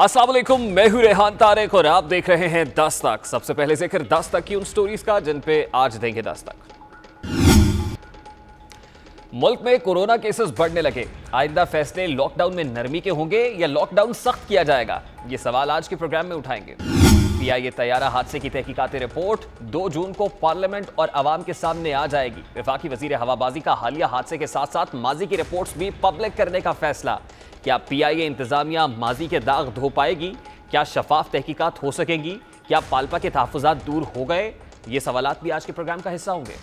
अस्सलाम वालेकुम, मैं हूं रेहान तारिक और आप देख रहे हैं दस्तक। सबसे पहले जिक्र दस्तक की उन स्टोरीज का जिन पे आज देंगे दस्तक। मुल्क में कोरोना केसेस बढ़ने लगे। आइंदा फैसले लॉकडाउन में नरमी के होंगे या लॉकडाउन सख्त किया जाएगा, ये सवाल आज के प्रोग्राम में उठाएंगे। पीआईए तैयारा हादसे की तहकीकाती रिपोर्ट 2 जून को पार्लियामेंट और अवाम के सामने आ जाएगी। वफाकी वजीर हवाबाजी का हालिया हादसे के साथ साथ माजी की रिपोर्ट्स भी पब्लिक करने का फैसला। क्या पीआईए इंतजामिया माजी के दाग धो पाएगी? क्या शफाफ तहकीकात हो सकेंगी? क्या पालपा के तहफ़्फ़ुज़ात दूर हो गए? ये सवालात भी आज के प्रोग्राम का हिस्सा होंगे।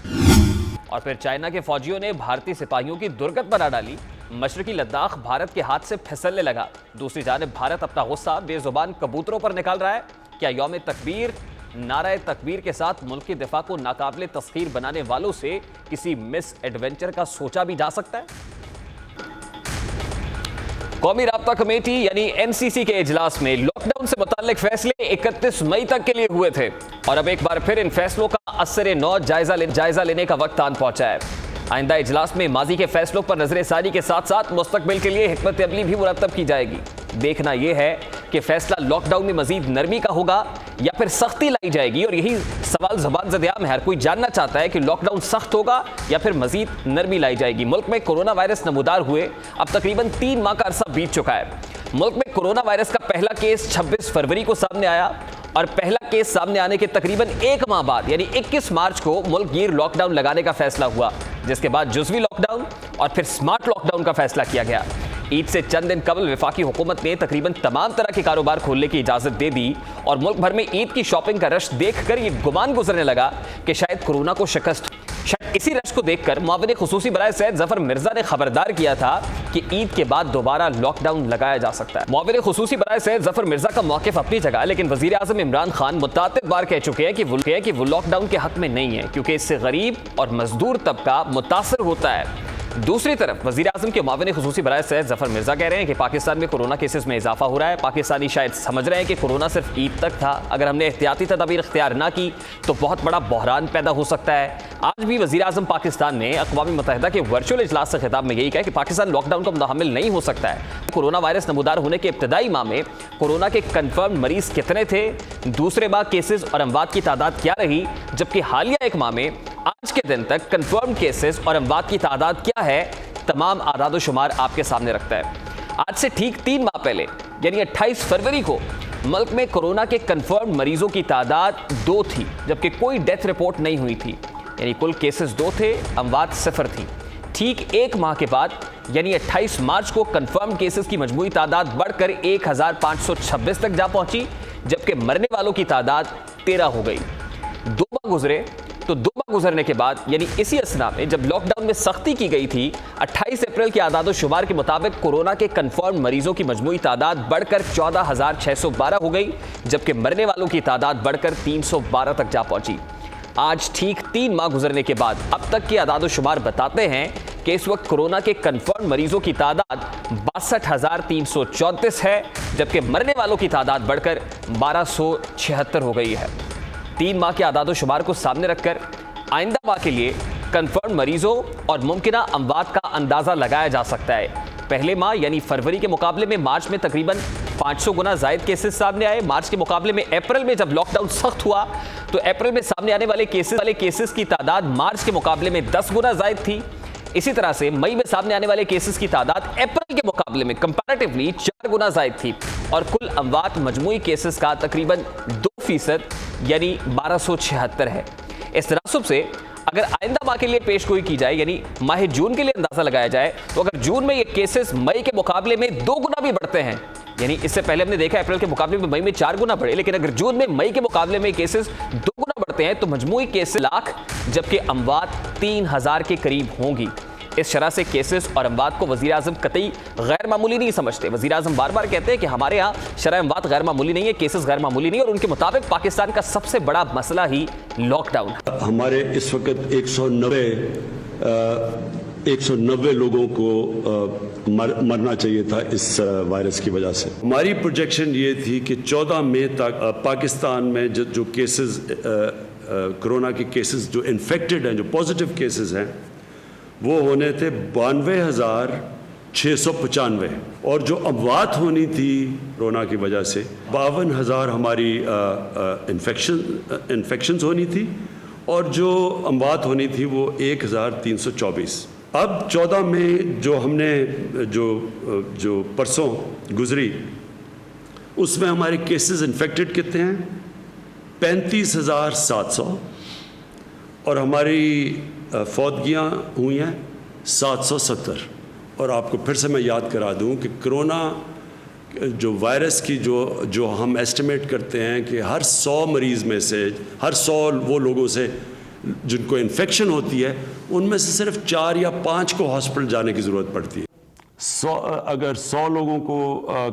और फिर चाइना के फौजियों ने भारतीय सिपाहियों की दुर्गत बना डाली। मशरकी लद्दाख भारत के हाथ से फिसलने लगा। दूसरी जानिब भारत अपना गुस्सा बेजुबान कबूतरों पर निकाल रहा है। क्या यौम तकबीर नारा तकबीर के साथ मुल्क के दिफा को नाकाबिले तस्खीर बनाने वालों से किसी मिस एडवेंचर का सोचा भी जा सकता है? कौमी राब्ता कमेटी यानी एनसीसी के इजलास में लॉकडाउन से मुताल्लिक फैसले 31 मई तक के लिए हुए थे और अब एक बार फिर इन फैसलों का असर नौ जायजा लेने का वक्त आन पहुंचा है। आइंदा इजलास में माजी के फैसलों पर नजरसानी के साथ साथ मुस्तकबिल के लिए हिकमत अमली भी मुरतब की जाएगी। देखना यह है कि फैसला लॉकडाउन में मजीद नरमी का होगा या फिर सख्ती लाई जाएगी, और यही सवाल ज़बान ज़द-ए-आम है। हर कोई जानना चाहता है कि लॉकडाउन सख्त होगा या फिर मजीद नरमी लाई जाएगी। मुल्क में कोरोना वायरस नमूदार हुए अब तकरीबन 3 माह का अरसा बीत चुका है। मुल्क में कोरोना वायरस का पहला केस 26 फरवरी को सामने आया और पहला केस सामने आने के तकरीबन 1 माह बाद यानी 21 मार्च को मुल्क गिर लॉकडाउन लगाने का फैसला हुआ, जिसके बाद जुज़वी लॉकडाउन और फिर स्मार्ट लॉकडाउन का फैसला किया गया। ईद से चंद दिन कबल वफाकी हुकूमत ने तकरीबन तमाम तरह के कारोबार खोलने की इजाज़त दे दी और मुल्क भर में ईद की शॉपिंग का रश देखकर ये गुमान गुजरने लगा कि शायद कोरोना को शिकस्त। शायद इसी रश को देखकर मुआविन खुसूसी बराए सैयद जफर मिर्जा ने खबरदार किया था कि ईद के बाद दोबारा लॉकडाउन लगाया जा सकता है। मुआविन खुसूसी बराए सैयद जफर मिर्जा का मौक़िफ़ अपनी जगह, लेकिन वज़ीर आज़म इमरान खान मुतातिब बार कह चुके हैं कि वो लॉकडाउन के हक में नहीं है, क्योंकि इससे गरीब और मजदूर तबका मुतासर होता है। दूसरी तरफ वज़ीर आज़म के मुआविन खुसूसी बराए सैयद जफर मिर्जा कह रहे हैं कि पाकिस्तान में कोरोना केसेस में इजाफा हो रहा है। पाकिस्तानी शायद समझ रहे हैं कि कोरोना सिर्फ ईद तक था, अगर हमने एहतियाती तदाबीर इख्तियार ना की तो बहुत बड़ा बहरान पैदा हो सकता है। आज भी वज़ीर आज़म पाकिस्तान ने अक़वाम मुत्तहिदा के वर्चुअल इजलास से खिताब में यही कहा कि पाकिस्तान लॉकडाउन का मुतहम्मिल नहीं हो सकता है। कोरोना वायरस नमूदार होने के इब्तदाई माह में कोरोना के कन्फर्म मरीज कितने थे, दूसरे माह केसेस और अमवात की तादाद क्या रही, जबकि हालिया 1 माह में आज के दिन तक कन्फर्म केसेस और अमवात की तादाद क्या है, तमाम आदाद व शुमार आपके सामने रखता है। आज से ठीक 3 माह पहले यानी 28 फरवरी को मुल्क में कोरोना के कन्फर्म मरीजों की तादाद 2 थी, जबकि कोई डेथ रिपोर्ट नहीं हुई थी, यानी कुल केसेस 2 थे, अमवात 0 थी। ठीक 1 माह के बाद यानी 28 मार्च को कन्फर्म केसेस की मजमूई तादाद बढ़कर 1526 तक जा पहुंची, जबकि मरने वालों की तादाद 13 हो गई। 2 माह गुजरे तो 2 माह गुजरने के बाद यानी इसी असना में जब लॉकडाउन में सख्ती की गई थी, 28 अप्रैल के आदाद शुमार के मुताबिक कोरोना के कन्फर्म मरीजों की मजमूई तादाद बढ़कर 14,612 हो गई, जबकि मरने वालों की तादाद बढ़कर 312 तक जा पहुंची। आज ठीक 3 माह गुजरने के बाद अब तक के आदाद शुमार बताते हैं कि इस वक्त कोरोना के कन्फर्म मरीजों की तादाद 62,334 है, जबकि मरने वालों की तादाद बढ़कर 1,276 हो गई है। 3 माह के आदाद शुमार को सामने रखकर आइंदा माह के लिए कन्फर्म मरीजों और मुमकिना अमवात का अंदाज़ा लगाया जा सकता है। पहले माह यानी फरवरी के मुकाबले में मार्च में तकरीबन 500 गुना ज़ायद केसेस सामने आए। मार्च के मुकाबले में अप्रैल में जब लॉकडाउन सख्त हुआ तो अप्रैल में सामने आने वाले केसेस की तादाद मार्च के मुकाबले में 10 गुना ज़ायद थी। इसी तरह से मई में सामने आने वाले केसेस की तादाद अप्रैल के मुकाबले में कंपैरेटिवली 4 गुना ज़ायद थी और कुल अमवात मजमूई केसेस का तकरीबन 2% यानी 1276 है। इस तनासुब से अगर आइंदा माह के लिए पेश गोई की जाए यानी माह जून के लिए अंदाजा लगाया जाए तो अगर जून में ये केसेस मई के मुकाबले में 2 गुना भी बढ़ते हैं, यानी इससे पहले हमने देखा अप्रैल के मुकाबले में मई में 4 गुना बढ़े, लेकिन अगर जून में मई के मुकाबले में केसेस 2 गुना बढ़ते हैं तो मजमूई केसेस लाख जबकि अमवात 3000 के करीब होंगी। इस शरह से केसेस और अमवात को वज़ीर आज़म कतई गैर मामूली नहीं समझते। वज़ीर आज़म बार बार कहते हैं कि हमारे यहाँ शरह अमवात गैर मामूली नहीं है, केसेस गैर मामूली नहीं है, और उनके मुताबिक पाकिस्तान का सबसे बड़ा मसला ही लॉकडाउन है। हमारे इस वक्त 190 लोगों को मरना चाहिए था इस वायरस की वजह से। हमारी प्रोजेक्शन ये थी कि 14 मई तक पाकिस्तान में जो केसेस कोरोना के केसेस जो इन्फेक्टेड हैं, जो पॉजिटिव केसेस हैं, वो होने थे 92,000 695 और जो अमवात होनी थी कोरोना की वजह से 52,000 हमारी इन्फेक्शंस होनी थी और जो अमवात होनी थी वो 1,324। अब 14 में जो हमने जो परसों गुजरी उसमें हमारे केसेस इन्फेक्टेड कितने हैं 35,700 और हमारी फौतगियाँ हुई हैं 770। और आपको फिर से मैं याद करा दूं कि कोरोना जो वायरस की जो हम एस्टिमेट करते हैं कि हर 100 मरीज़ में से हर 100 वो लोगों से जिनको इन्फेक्शन होती है उनमें से सिर्फ 4 या 5 को हॉस्पिटल जाने की ज़रूरत पड़ती है। अगर 100 लोगों को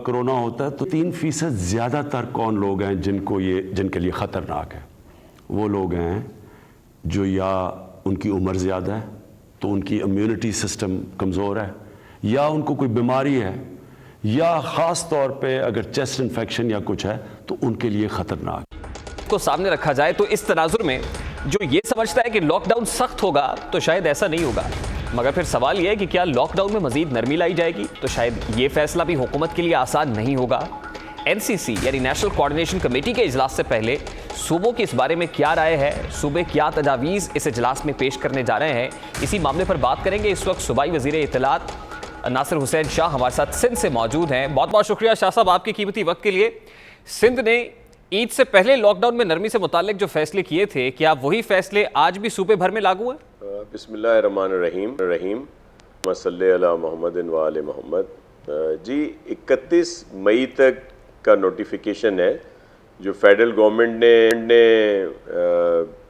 कोरोना होता है तो 3% ज़्यादातर कौन लोग हैं जिनके लिए ख़तरनाक है? वो लोग हैं जो या उनकी उम्र ज़्यादा है तो उनकी इम्यूनिटी सिस्टम कमज़ोर है, या उनको कोई बीमारी है, या ख़ास तौर पे अगर चेस्ट इन्फेक्शन या कुछ है तो उनके लिए ख़तरनाक को सामने रखा जाए तो इस तनाजुर में जो ये समझता है कि लॉकडाउन सख्त होगा तो शायद ऐसा नहीं होगा, मगर फिर सवाल यह है कि क्या लॉकडाउन में मजीद नरमी लाई जाएगी तो शायद ये फैसला भी हुकूमत के लिए आसान नहीं होगा। एनसीसी यानी नेशनल कोऑर्डिनेशन कमेटी के इजलास से पहले सूबों की इस बारे में क्या राय है, सूबे क्या तजावीज़ इस इजलास में पेश करने जा रहे हैं, इसी मामले पर बात करेंगे। इस वक्त सूबाई वज़ीर इत्तलात नासिर हुसैन शाह हमारे साथ सिंध से मौजूद हैं। बहुत बहुत शुक्रिया शाह साहब आपके कीमती वक्त के लिए। सिंध ने ईद से पहले लॉकडाउन में नरमी से मुताल्लिक जो फैसले किए थे, क्या वही फैसले आज भी सूबे भर में लागू हैं? बिस्मिल्लाहिर्रहमानिर्रहीम सल्ली अला मुहम्मदिन व आले मोहम्मद। जी 31 मई तक का नोटिफिकेशन है जो फेडरल गवर्नमेंट ने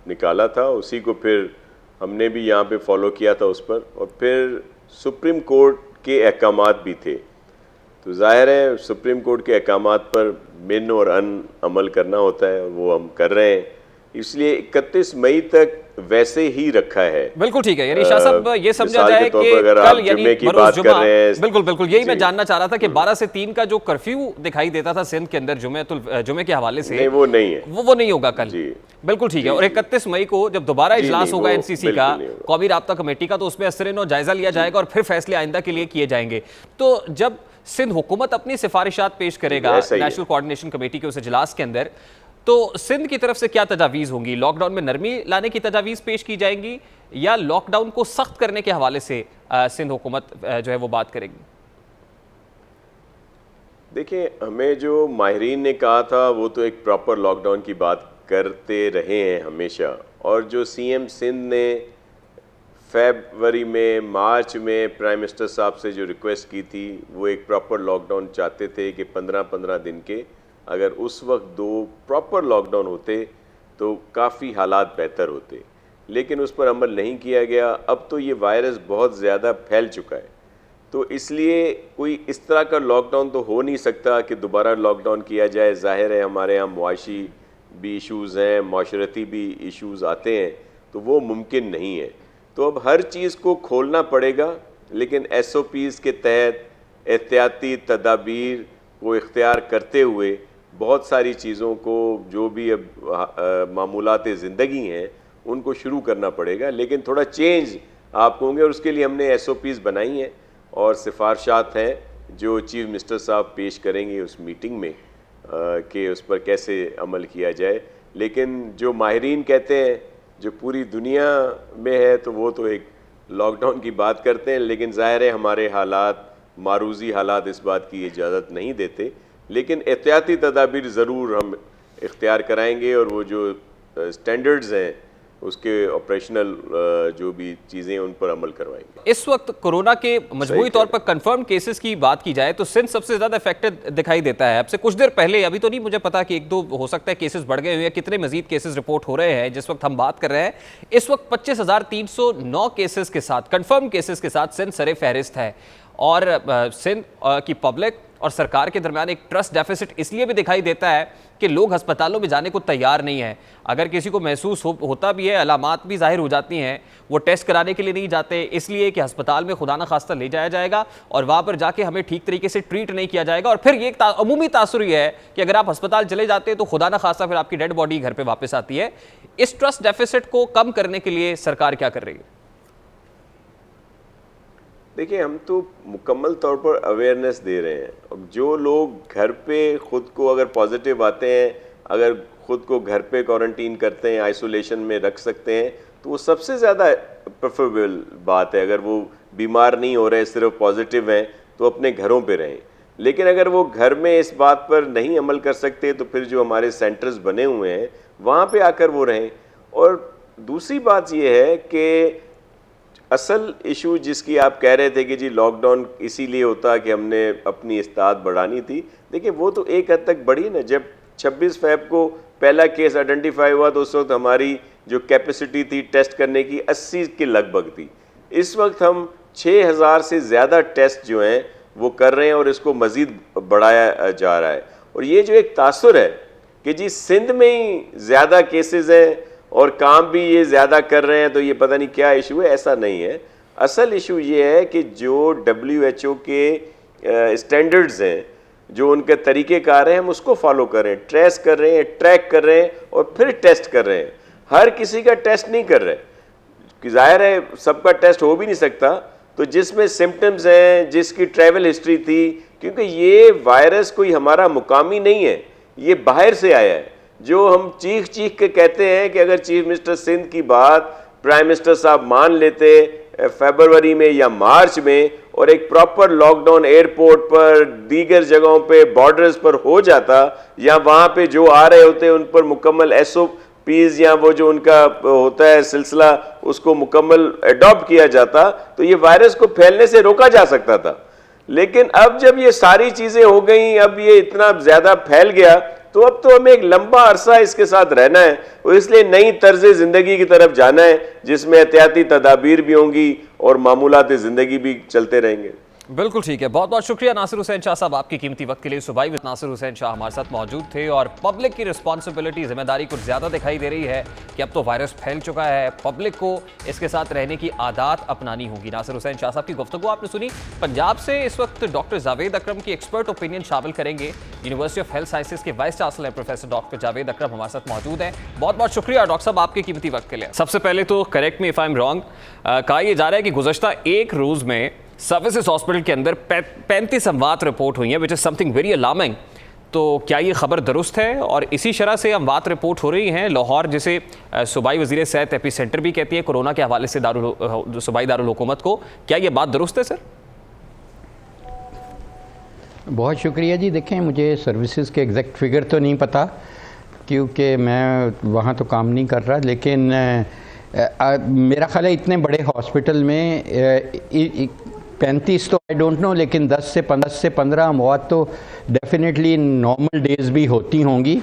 निकाला था, उसी को फिर हमने भी यहाँ पे फॉलो किया था उस पर, और फिर सुप्रीम कोर्ट के अहकामात भी थे। तो जाहिर है सुप्रीम कोर्ट के अहकामात पर मिन और अन अमल करना होता है और वो हम कर रहे हैं, इसलिए 31 मई तक वैसे ही रखा है। बिल्कुल ठीक है, यानी शाह साहब ये समझा जाए कि कल यानी बरोज़ जुमा, बिल्कुल यही मैं जानना चाह रहा था कि 12 से 3 का जो कर्फ्यू दिखाई देता था सिंध के अंदर जुमे के हवाले से, नहीं वो नहीं है, वो नहीं होगा कल। बिल्कुल ठीक है। और 31 मई को जब दोबारा इजलास होगा एनसीसी का, कौमी राब्ता कमेटी का, तो उसमें असर-ए-नौ जायजा लिया जाएगा और फिर फैसले आइंदा के लिए किए जाएंगे। तो जब सिंध हुकूमत अपनी सिफारिशात पेश करेगा नेशनल कोऑर्डिनेशन कमेटी के उस इजलास के अंदर, तो सिंध की तरफ से क्या तजावीज़ होंगी? लॉकडाउन में नरमी लाने की तजावीज़ पेश की जाएंगी या लॉकडाउन को सख्त करने के हवाले से सिंध हुकूमत जो है वो बात करेगी? देखिए, हमें जो माहिरीन ने कहा था वो तो एक प्रॉपर लॉकडाउन की बात करते रहे हैं हमेशा, और जो सीएम सिंध ने फरवरी में, मार्च में प्राइम मिनिस्टर साहब से जो रिक्वेस्ट की थी वो एक प्रॉपर लॉकडाउन चाहते थे कि 15-15 दिन के, अगर उस वक्त 2 प्रॉपर लॉकडाउन होते तो काफ़ी हालात बेहतर होते, लेकिन उस पर अमल नहीं किया गया। अब तो ये वायरस बहुत ज़्यादा फैल चुका है, तो इसलिए कोई इस तरह का लॉकडाउन तो हो नहीं सकता कि दोबारा लॉकडाउन किया जाए। जाहिर है हमारे यहाँ मुआशी भी इश्यूज़ हैं, माशरती भी इश्यूज़ आते हैं, तो वो मुमकिन नहीं है। तो अब हर चीज़ को खोलना पड़ेगा, लेकिन SOPs के तहत एहतियाती तदाबीर को इख्तियार करते हुए बहुत सारी चीज़ों को जो भी अब मामूलात ज़िंदगी हैं उनको शुरू करना पड़ेगा, लेकिन थोड़ा चेंज आप होंगे, और उसके लिए हमने SOPs बनाई हैं और सिफारशात हैं जो चीफ मिनिस्टर साहब पेश करेंगे उस मीटिंग में कि उस पर कैसे अमल किया जाए। लेकिन जो माहिरीन कहते हैं जो पूरी दुनिया में है, तो वो तो एक लॉकडाउन की बात करते हैं, लेकिन ज़ाहिर है हमारे हालात, मारूजी हालात इस बात की इजाज़त नहीं देते, लेकिन एहतियाती तदाबीर ज़रूर हम इख्तियार कराएंगे और वो जो स्टैंडर्ड्स हैं उसके ऑपरेशनल जो भी चीज़ें उन पर अमल करवाएंगे। इस वक्त कोरोना के मजबूरी तौर पर कंफर्म केसेस की बात की जाए तो सिंध सबसे ज़्यादा इफेक्टेड दिखाई देता है। अब से कुछ देर पहले, अभी तो नहीं मुझे पता कि 1-2 हो सकता है केसेस बढ़ गए हुए, कितने मजीद केसेस रिपोर्ट हो रहे हैं जिस वक्त हम बात कर रहे हैं, इस वक्त 25,309 केसेस के साथ, कंफर्म केसेस के साथ सिंध सरे फहरिस्त है। और सिंध की पब्लिक और सरकार के दरमियान एक ट्रस्ट डेफिसिट इसलिए भी दिखाई देता है कि लोग अस्पतालों में जाने को तैयार नहीं है। अगर किसी को महसूस होता भी है, अलामात भी जाहिर हो जाती हैं, वो टेस्ट कराने के लिए नहीं जाते, इसलिए कि अस्पताल में खुदा न खास्ता ले जाया जाएगा और वहाँ पर जाके हमें ठीक तरीके से ट्रीट नहीं किया जाएगा। और फिर ये एक अमूमी तासुर ये है कि अगर आप अस्पताल चले जाते हैं तो खुदा न खास्ता फिर आपकी डेड बॉडी घर पर वापस आती है। इस ट्रस्ट डेफिसिट को कम करने के लिए सरकार क्या कर रही है? देखिए, हम तो मुकम्मल तौर पर अवेयरनेस दे रहे हैं। अब जो लोग घर पे खुद को अगर पॉजिटिव आते हैं, अगर खुद को घर पे क्वारंटीन करते हैं, आइसोलेशन में रख सकते हैं, तो वो सबसे ज़्यादा प्रेफरेबल बात है। अगर वो बीमार नहीं हो रहे, सिर्फ पॉजिटिव हैं, तो अपने घरों पे रहें। लेकिन अगर वो घर में इस बात पर नहीं अमल कर सकते, तो फिर जो हमारे सेंटर्स बने हुए हैं वहाँ पे आकर वो रहें। और दूसरी बात ये है कि असल इशू जिसकी आप कह रहे थे कि जी लॉकडाउन इसीलिए होता कि हमने अपनी इस्ताद बढ़ानी थी, देखिए वो तो एक हद तक बढ़ी ना। जब 26 फ़रवरी को पहला केस आइडेंटिफाई हुआ तो उस वक्त हमारी जो कैपेसिटी थी टेस्ट करने की 80 के लगभग थी। इस वक्त हम 6000 से ज़्यादा टेस्ट जो हैं वो कर रहे हैं और इसको मज़ीद बढ़ाया जा रहा है। और ये जो एक तासुर है कि जी सिंध में ही ज़्यादा केसेस हैं और काम भी ये ज़्यादा कर रहे हैं, तो ये पता नहीं क्या इशू है, ऐसा नहीं है। असल इशू ये है कि जो WHO के स्टैंडर्ड्स हैं, जो उनके तरीक़ेकार हैं, हम उसको फॉलो कर रहे हैं, ट्रेस कर रहे हैं, ट्रैक कर रहे हैं और फिर टेस्ट कर रहे हैं। हर किसी का टेस्ट नहीं कर रहे कि ज़ाहिर है सबका टेस्ट हो भी नहीं सकता। तो जिसमें सिम्टम्स हैं, जिसकी ट्रैवल हिस्ट्री थी, क्योंकि ये वायरस कोई हमारा मुकामी नहीं है, ये बाहर से आया है। जो हम चीख चीख के कहते हैं कि अगर चीफ मिनिस्टर सिंध की बात प्राइम मिनिस्टर साहब मान लेते फरवरी में या मार्च में और एक प्रॉपर लॉकडाउन एयरपोर्ट पर, दीगर जगहों पे, बॉर्डर्स पर हो जाता, या वहाँ पे जो आ रहे होते उन पर मुकम्मल SOPs या वो जो उनका होता है सिलसिला उसको मुकम्मल अडॉप्ट किया जाता, तो ये वायरस को फैलने से रोका जा सकता था। लेकिन अब जब ये सारी चीज़ें हो गई, अब ये इतना ज़्यादा फैल गया, तो अब तो हमें एक लंबा अरसा इसके साथ रहना है और इसलिए नई तर्ज ज़िंदगी की तरफ जाना है जिसमें एहतियाती तदाबीर भी होंगी और मामूलात ज़िंदगी भी चलते रहेंगे। बिल्कुल ठीक है। बहुत बहुत शुक्रिया नासिर हुसैन शाह साहब आपकी कीमती वक्त के लिए। सुबह विद नासिर हुसैन शाह हमारे साथ मौजूद थे और पब्लिक की रिस्पॉन्सिबिलिटी, जिम्मेदारी कुछ ज़्यादा दिखाई दे रही है कि अब तो वायरस फैल चुका है, पब्लिक को इसके साथ रहने की आदत अपनानी होगी। नासिर हुसैन शाह साहब की गुफ्तगू आपने सुनी। पंजाब से इस वक्त डॉक्टर जावेद अकरम की एक्सपर्ट ओपिनियन शामिल करेंगे। यूनिवर्सिटी ऑफ हेल्थ साइंसेज के vice chancellor professor doctor Javed Akram हमारे साथ मौजूद हैं। बहुत बहुत शुक्रिया डॉक्टर साहब आपके कीमती वक्त के लिए। सबसे पहले तो correct me if I am wrong, कहा यह जा रहा है कि गुज़श्ता एक रोज़ में सर्विसेज हॉस्पिटल के अंदर 35 अमवात रिपोर्ट हुई हैं, which is something very alarming. तो क्या ये खबर दुरुस्त है? और इसी शरह से अमवात रिपोर्ट हो रही हैं लाहौर, जिसे सूबाई वज़ीर सेहत एपी सेंटर भी कहती है कोरोना के हवाले से सूबाई दारुल हुकूमत को, क्या ये बात दुरुस्त है सर? बहुत शुक्रिया जी। देखें, मुझे सर्विसेज के एग्जैक्ट फिगर तो नहीं पता क्योंकि मैं वहाँ तो काम नहीं कर रहा, लेकिन मेरा ख्याल है इतने बड़े हॉस्पिटल में 35 तो आई डोंट नो, लेकिन 10 से 15 अमवात तो डेफिनेटली नॉर्मल डेज़ भी होती होंगी,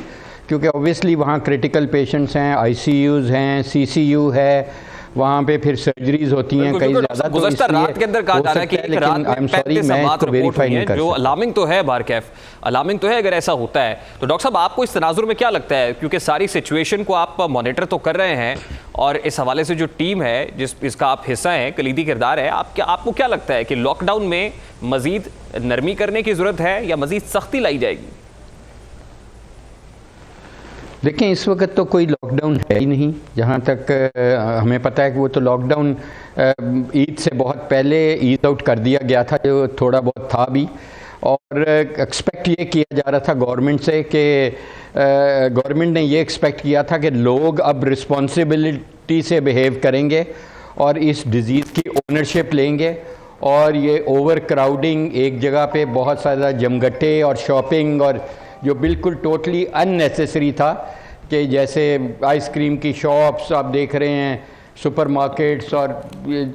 क्योंकि ऑब्वियसली वहाँ क्रिटिकल पेशेंट्स हैं, ICUs हैं, CCU है, वहाँ पे फिर सर्जरीज होती हैं कई ज़्यादा। तो गुज़श्ता रात के अंदर कहा जा रहा है कि एक रात में 35 अमवात रिपोर्ट हुई हैं, जो अलार्मिंग तो है, बारकैफ अलार्मिंग तो है अगर ऐसा होता है। तो डॉक्टर साहब आपको इस तनाजुर में क्या लगता है, क्योंकि सारी सिचुएशन को आप मॉनिटर तो कर रहे हैं और इस हवाले से जो टीम है जिसका आप हिस्सा हैं, कलीदी किरदार है, आपको क्या लगता है कि लॉकडाउन में मजीद नरमी करने की ज़रूरत है या मजीद सख्ती लाई जाएगी? देखें, इस वक्त तो कोई लॉकडाउन है ही नहीं, जहाँ तक हमें पता है कि वो तो लॉकडाउन ईद से बहुत पहले ईज आउट कर दिया गया था, जो थोड़ा बहुत था भी। और एक्सपेक्ट ये किया जा रहा था गवर्नमेंट से कि गवर्नमेंट ने ये एक्सपेक्ट किया था कि लोग अब रिस्पॉन्सिबिलिटी से बिहेव करेंगे और इस डिज़ीज़ की ओनरशिप लेंगे, और ये ओवर क्राउडिंग, एक जगह पे बहुत सारा जमघटे और शॉपिंग, और जो बिल्कुल टोटली अननेसेसरी था, कि जैसे आइसक्रीम की शॉप्स आप देख रहे हैं, सुपरमार्केट्स, और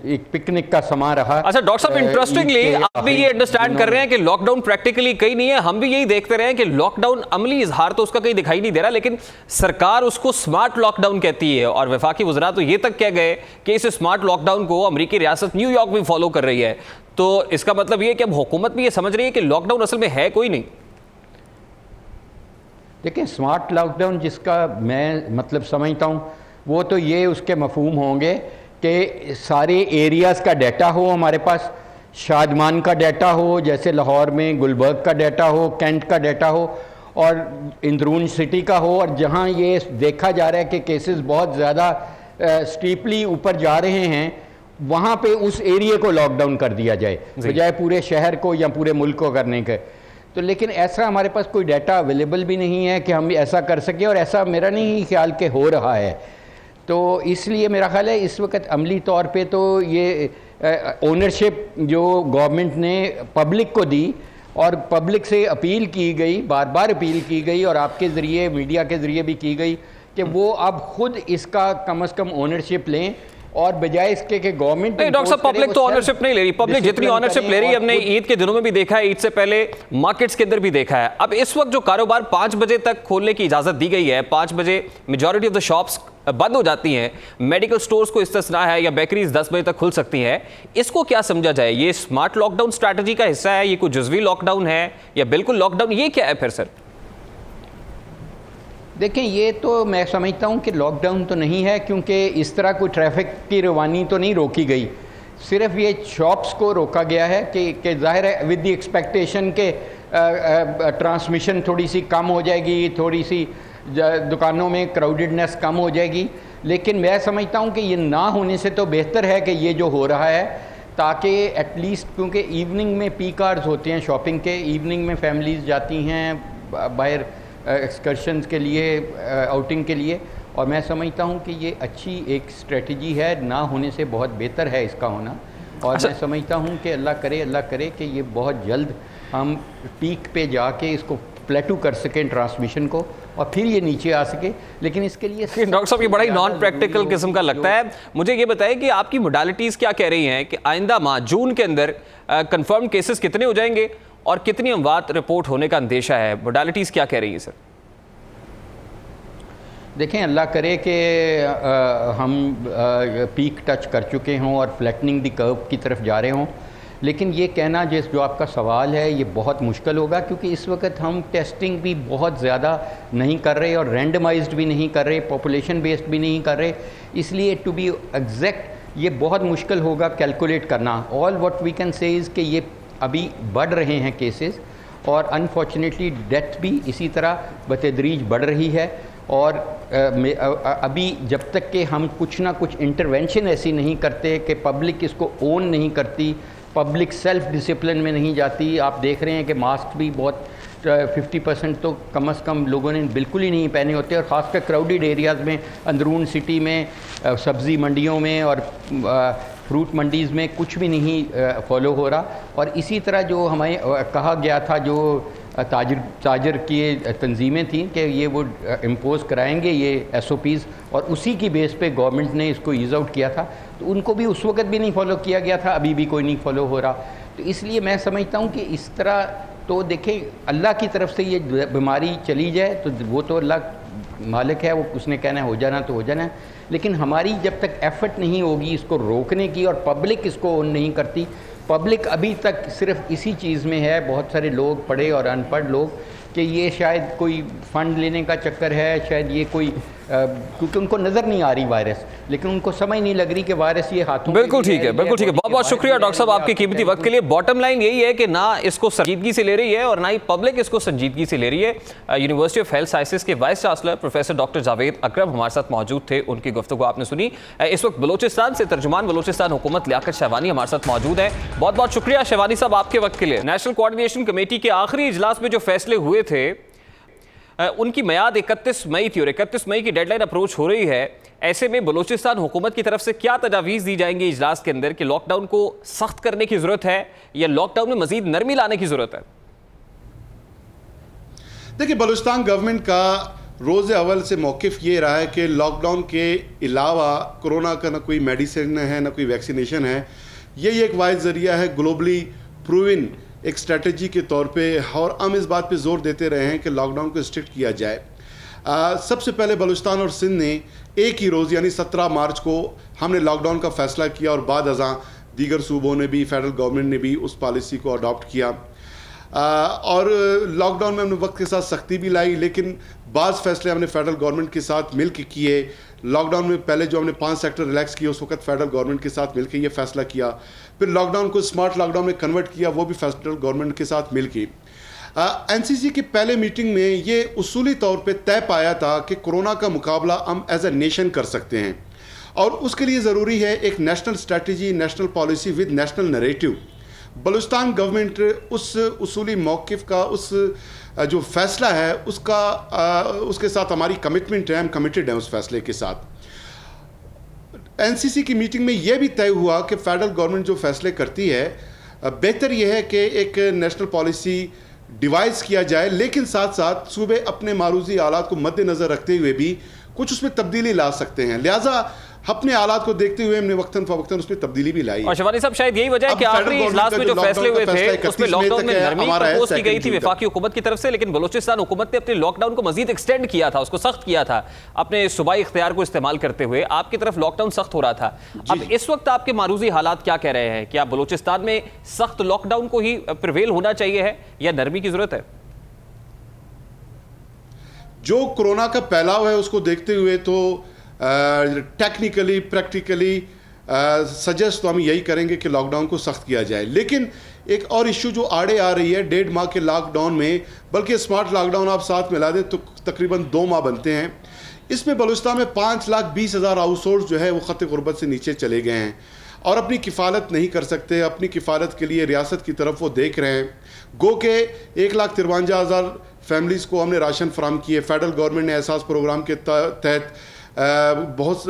एक पिकनिक का समा रहा। अच्छा डॉक्टर साहब, इंटरेस्टिंगली आप भी ये अंडरस्टैंड कर रहे हैं कि लॉकडाउन प्रैक्टिकली कहीं नहीं है, हम भी यही देखते रहे हैं कि लॉकडाउन अमली इजहार तो उसका कहीं दिखाई नहीं दे रहा, लेकिन सरकार उसको स्मार्ट लॉकडाउन कहती है और वफाकी वज़रा तो ये तक कह गए कि इस स्मार्ट लॉकडाउन को अमेरिकी रियासत न्यूयॉर्क भी फॉलो कर रही है। तो इसका मतलब ये कि अब हुकूमत भी ये समझ रही है कि लॉकडाउन असल में है कोई नहीं। देखिए, स्मार्ट लॉकडाउन जिसका मैं मतलब समझता हूँ, वो तो ये उसके मफहूम होंगे कि सारे एरियाज़ का डाटा हो हमारे पास, शादमान का डाटा हो, जैसे लाहौर में गुलबर्ग का डाटा हो, कैंट का डाटा हो, और इंदरून सिटी का हो, और जहाँ ये देखा जा रहा है कि केसेस बहुत ज़्यादा स्टीपली ऊपर जा रहे हैं, वहाँ पे उस एरिया को लॉकडाउन कर दिया जाए बजाय पूरे शहर को या पूरे मुल्क को करने के। तो लेकिन ऐसा हमारे पास कोई डाटा अवेलेबल भी नहीं है कि हम ऐसा कर सकें, और ऐसा मेरा नहीं ख्याल के हो रहा है। तो इसलिए मेरा ख्याल है इस वक्त अमली तौर पे तो ये ओनरशिप जो गवर्नमेंट ने पब्लिक को दी और पब्लिक से अपील की गई, बार बार अपील की गई और आपके ज़रिए मीडिया के ज़रिए भी की गई कि वो अब खुद इसका कम से कम ओनरशिप लें, और बजाय इसके कि गवर्नमेंट नहीं डॉक्टर साहब, पब्लिक तो ऑनरशिप नहीं ले रही। पब्लिक जितनी ऑनरशिप ले रही है, हमने ईद के दिनों में भी देखा है, ईद से पहले मार्केट्स के अंदर भी देखा है। अब इस वक्त जो कारोबार 5 बजे तक खोलने की इजाजत दी गई है, 5 बजे मेजॉरिटी ऑफ द शॉप्स बंद हो जाती हैं, मेडिकल स्टोर्स को इस्तिस्ना है, या बेकरीज 10 बजे तक खुल सकती हैं, इसको क्या समझा जाए? ये स्मार्ट लॉकडाउन स्ट्रैटेजी का हिस्सा है, ये कोई जुज़वी लॉकडाउन है या बिल्कुल लॉकडाउन, ये क्या है फिर सर? देखें, ये तो मैं समझता हूँ कि लॉकडाउन तो नहीं है, क्योंकि इस तरह कोई ट्रैफिक की रवानी तो नहीं रोकी गई, सिर्फ ये शॉप्स को रोका गया है कि जाहिर है विद द एक्सपेक्टेशन के ट्रांसमिशन थोड़ी सी कम हो जाएगी, थोड़ी सी दुकानों में क्राउडेडनेस कम हो जाएगी। लेकिन मैं समझता हूँ कि ये ना होने से तो बेहतर है कि ये जो हो रहा है, ताकि एटलीस्ट, क्योंकि इवनिंग में पीक आवर्स होते हैं शॉपिंग के, इवनिंग में फैमिलीज़ जाती हैं बाहर एक्सकर्शंस के लिए, आउटिंग के लिए, और मैं समझता हूँ कि ये अच्छी एक स्ट्रेटजी है, ना होने से बहुत बेहतर है इसका होना। और मैं समझता हूँ कि अल्लाह करे कि ये बहुत जल्द हम पीक पे जाके इसको प्लेटू कर सकें ट्रांसमिशन को, और फिर ये नीचे आ सके। लेकिन इसके लिए डॉक्टर साहब ये बड़ा ही नॉन प्रैक्टिकल किस्म का लगता है। मुझे ये बताएं कि आपकी मोडालिटीज़ क्या कह रही हैं कि आइंदा माह जून के अंदर कंफर्म केसेस कितने हो जाएंगे और कितनी अमवात रिपोर्ट होने का अंदेशा है? मोडालिटीज़ क्या कह रही है सर? देखें, अल्लाह करे कि हम पीक टच कर चुके हों और फ्लैटनिंग द कर्व की तरफ जा रहे हों, लेकिन ये कहना जो आपका सवाल है ये बहुत मुश्किल होगा, क्योंकि इस वक्त हम टेस्टिंग भी बहुत ज़्यादा नहीं कर रहे और रैंडमाइज्ड भी नहीं कर रहे, पॉपुलेशन बेस्ड भी नहीं कर रहे। इसलिए टू बी एग्जैक्ट ये बहुत मुश्किल होगा कैलकुलेट करना। All what we can say is कि ये अभी बढ़ रहे हैं केसेस, और अनफॉर्चुनेटली डेथ भी इसी तरह बतदरीज बढ़ रही है। और अभी जब तक कि हम कुछ ना कुछ इंटरवेंशन ऐसी नहीं करते कि पब्लिक इसको ओन नहीं करती, पब्लिक सेल्फ डिसिप्लिन में नहीं जाती। आप देख रहे हैं कि मास्क भी बहुत 50% तो कम से कम लोगों ने बिल्कुल ही नहीं पहने होते, और ख़ासकर क्राउडेड एरियाज़ में, अंदरून सिटी में, सब्ज़ी मंडियों में और फ्रूट मंडीज़ में कुछ भी नहीं फॉलो हो रहा। और इसी तरह जो हमें कहा गया था, जो ताजर की तंजीमें थी कि ये वो इम्पोज़ कराएंगे ये SOPs, और उसी की बेस पे गवर्नमेंट ने इसको ईज़ आउट किया था, तो उनको भी उस वक्त भी नहीं फॉलो किया गया था, अभी भी कोई नहीं फॉलो हो रहा। तो इसलिए मैं समझता हूँ कि इस तरह तो देखें, अल्लाह की तरफ से ये बीमारी चली जाए तो वो तो अल्लाह मालिक है, वो उसने कहना है हो जाना तो हो जाना है। लेकिन हमारी जब तक एफर्ट नहीं होगी इसको रोकने की, और पब्लिक इसको ओन नहीं करती, पब्लिक अभी तक सिर्फ इसी चीज़ में है, बहुत सारे लोग पढ़े और अनपढ़ लोग, कि ये शायद कोई फ़ंड लेने का चक्कर है, शायद ये कोई क्योंकि उनको नज़र नहीं आ रही वायरस, लेकिन उनको समझ नहीं लग रही कि वायरस ये हाथों। बिल्कुल ठीक है, बिल्कुल ठीक है। बहुत बहुत शुक्रिया डॉक्टर साहब आपके कीमती वक्त के लिए। बॉटम लाइन यही है कि ना इसको संजीदगी से ले रही है और ना ही पब्लिक इसको संजीदगी से ले रही है। यूनिवर्सिटी ऑफ हेल्थ साइंसेज के vice chancellor professor doctor Javed Akram हमारे साथ मौजूद थे, उनकी गुफ्तगू आपने सुनी। इस वक्त बलोचिस्तान से तर्जुमान बलोचिस्तान हुकूमत लियाकत शहवानी हमारे साथ मौजूद है। बहुत बहुत शुक्रिया शहवानी साहब आपके वक्त के लिए। नेशनल कोऑर्डिनेशन कमेटी के आखिरी इजलास में जो फैसले हुए थे उनकी मियाद 31 मई थी और 31 मई की डेडलाइन अप्रोच हो रही है। ऐसे में बलूचिस्तान हुकूमत की तरफ से क्या तजावीज़ दी जाएंगी इजलास के अंदर कि लॉकडाउन को सख्त करने की ज़रूरत है या लॉकडाउन में मजीद नरमी लाने की ज़रूरत है? देखिए, बलूचिस्तान गवर्नमेंट का रोज़ अव्वल से मौक़िफ़ ये रहा है कि लॉकडाउन के अलावा कोरोना का ना कोई मेडिसिन है ना कोई वैक्सीनेशन है, यही एक वाहिद ज़रिया है ग्लोबली प्रूवन एक स्ट्रेटजी के तौर पे, और हम इस बात पे जोर देते रहे हैं कि लॉकडाउन को स्ट्रिक्ट किया जाए। सबसे पहले बलूचिस्तान और सिंध ने एक ही रोज़ यानी 17 मार्च को हमने लॉकडाउन का फ़ैसला किया, और बाद अज़ां दीगर सूबों ने भी, फेडरल गवर्नमेंट ने भी उस पॉलिसी को अडॉप्ट किया। और लॉकडाउन में हमने वक्त के साथ सख्ती भी लाई, लेकिन बाज़ फ़ैसले हमने फेडरल गवर्नमेंट के साथ मिल के किए। लॉकडाउन में पहले जो हमने 5 सेक्टर रिलैक्स किए उस वक्त फेडरल गवर्नमेंट के साथ मिलकर ये फैसला किया। फिर लॉकडाउन को स्मार्ट लॉकडाउन में कन्वर्ट किया, वो भी फेडरल गवर्नमेंट के साथ मिलकर। NCC की पहले मीटिंग में ये उसूली तौर पे तय पाया था कि कोरोना का मुकाबला हम एज ए नेशन कर सकते हैं, और उसके लिए ज़रूरी है एक national strategy, national policy with national narrative. Balochistan government उस उसूली मौक़िफ़ का, उस जो फैसला है उसके साथ हमारी कमिटमेंट है, हम कमिटेड हैं उस फैसले के साथ। एनसीसी की मीटिंग में यह भी तय हुआ कि फेडरल गवर्नमेंट जो फैसले करती है, बेहतर यह है कि एक नेशनल पॉलिसी डिवाइस किया जाए, लेकिन साथ साथ सूबे अपने मारूजी हालात को मद्देनज़र रखते हुए भी कुछ उसमें तब्दीली ला सकते हैं। लिहाजा अपने हालात को देखते हुए हमने वक्तन फवक्तन उसमें तब्दीली भी लाई। और शिवानी साहब, शायद यही वजह है कि आखिरी इजलास में जो फैसले हुए थे उसमें लॉकडाउन में नरमी प्रपोज की गई थी वफाकी हुकूमत की तरफ से, लेकिन बलूचिस्तान हुकूमत ने अपने लॉकडाउन को मजीद एक्सटेंड किया था, उसको सख्त किया था अपने सूबाई इख्तियार को इस्तेमाल करते हुए। आपकी तरफ लॉकडाउन सख्त हो रहा था। अब इस वक्त आपके मारूजी हालात क्या कह रहे हैं? क्या बलूचिस्तान में सख्त लॉकडाउन को ही प्रिवेल होना चाहिए है या नरमी की जरूरत है? जो कोरोना का फैलाव है उसको देखते हुए तो टेक्निकली प्रैक्टिकली सजेस्ट तो हम यही करेंगे कि लॉकडाउन को सख्त किया जाए। लेकिन एक और इशू जो आड़े आ रही है 1.5 माह के लॉकडाउन में, बल्कि स्मार्ट लॉकडाउन आप साथ मिला दें तो तकरीबन 2 माह बनते हैं। इसमें बलूचिस्तान में 5,20,000 हाउस होल्ड जो है वो ख़त गुर्बत से नीचे चले गए हैं और अपनी किफ़ालत नहीं कर सकते। अपनी किफ़ालत के लिए रियासत की तरफ वो देख रहे हैं। गो के 1,53,000 फैमिलीज़ को हमने राशन फराम किए। फेडरल गवर्नमेंट ने एहसास प्रोग्राम के तहत बहुत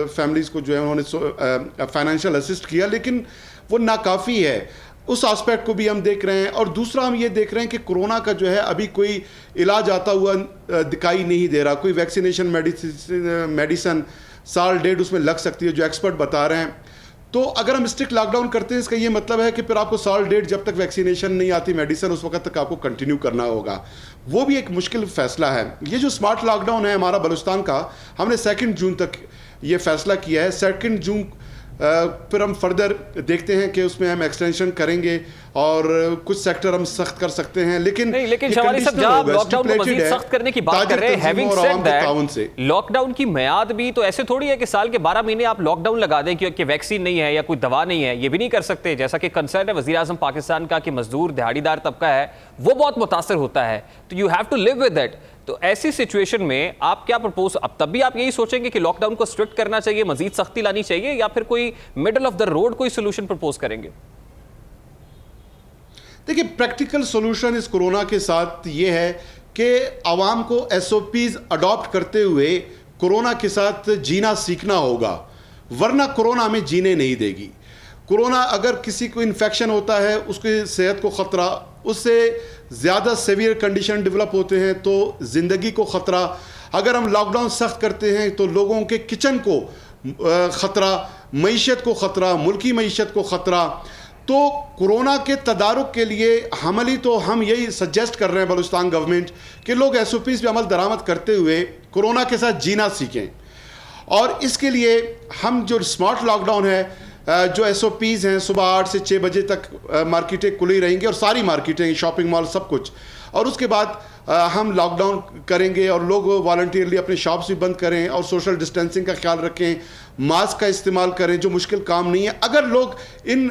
फैमिलीज़ को जो है उन्होंने फाइनेंशियल असिस्ट किया, लेकिन वो नाकाफ़ी है। उस एस्पेक्ट को भी हम देख रहे हैं। और दूसरा हम ये देख रहे हैं कि कोरोना का जो है अभी कोई इलाज आता हुआ दिखाई नहीं दे रहा। कोई वैक्सीनेशन मेडिसिन 1.5 साल उसमें लग सकती है जो एक्सपर्ट बता रहे हैं। तो अगर हम स्ट्रिक्ट लॉकडाउन करते हैं इसका ये मतलब है कि फिर आपको 1.5 साल जब तक वैक्सीनेशन नहीं आती मेडिसिन, उस वक्त तक आपको कंटिन्यू करना होगा। वो भी एक मुश्किल फैसला है। ये जो स्मार्ट लॉकडाउन है हमारा बलूचिस्तान का, हमने 2 जून तक ये फैसला किया है। 2 जून फिर हम फर्दर देखते हैं कि उसमें हम एक्सटेंशन करेंगे और कुछ सेक्टर हम सख्त कर सकते हैं। लेकिन शवानी साहब, जब आप लॉकडाउन को मजीद सख्त करने की बात कर रहे हैं, हैविंग सेड दैट, लॉकडाउन की मियाद भी तो ऐसे थोड़ी है कि साल के 12 महीने आप लॉकडाउन लगा दें क्योंकि वैक्सीन नहीं है या कोई दवा नहीं है। ये भी नहीं कर सकते। जैसा कि कंसर्न है वज़ीर आज़म पाकिस्तान का कि मजदूर दिहाड़ीदार तबका है वो बहुत मुतासर होता है, तो you have to live with that. तो ऐसी सिचुएशन में आप क्या प्रपोज, अब तब भी आप यही सोचेंगे कि लॉकडाउन को स्ट्रिक्ट करना चाहिए, मजीद सख्ती लानी चाहिए, या फिर कोई मिडल ऑफ द रोड कोई सोल्यूशन प्रपोज करेंगे? देखिए, प्रैक्टिकल सोल्यूशन इस कोरोना के साथ ये है कि आवाम को SOPs अडॉप्ट करते हुए कोरोना के साथ जीना सीखना होगा, वरना कोरोना हमें जीने नहीं देगी। कोरोना अगर किसी को इन्फेक्शन होता है, उसकी सेहत को ख़तरा, उससे ज़्यादा सेवियर कंडीशन डेवलप होते हैं तो ज़िंदगी को ख़तरा। अगर हम लॉकडाउन सख्त करते हैं तो लोगों के किचन को ख़तरा, मईशत को ख़तरा, मुल्की मईशत को ख़तरा। तो कोरोना के तदारुक के लिए हमली तो हम यही सजेस्ट कर रहे हैं बलूचिस्तान गवर्नमेंट कि लोग SOPs पे अमल दरामद करते हुए कोरोना के साथ जीना सीखें। और इसके लिए हम जो स्मार्ट लॉकडाउन है, जो SOPs हैं, सुबह 8 से 6 बजे तक मार्केटें खुली रहेंगी और सारी मार्केटें, शॉपिंग मॉल, सब कुछ। और उसके बाद हम लॉकडाउन करेंगे और लोग वॉलंटियरली अपने शॉप्स भी बंद करें और सोशल डिस्टेंसिंग का ख्याल रखें, मास्क का इस्तेमाल करें, जो मुश्किल काम नहीं है। अगर लोग इन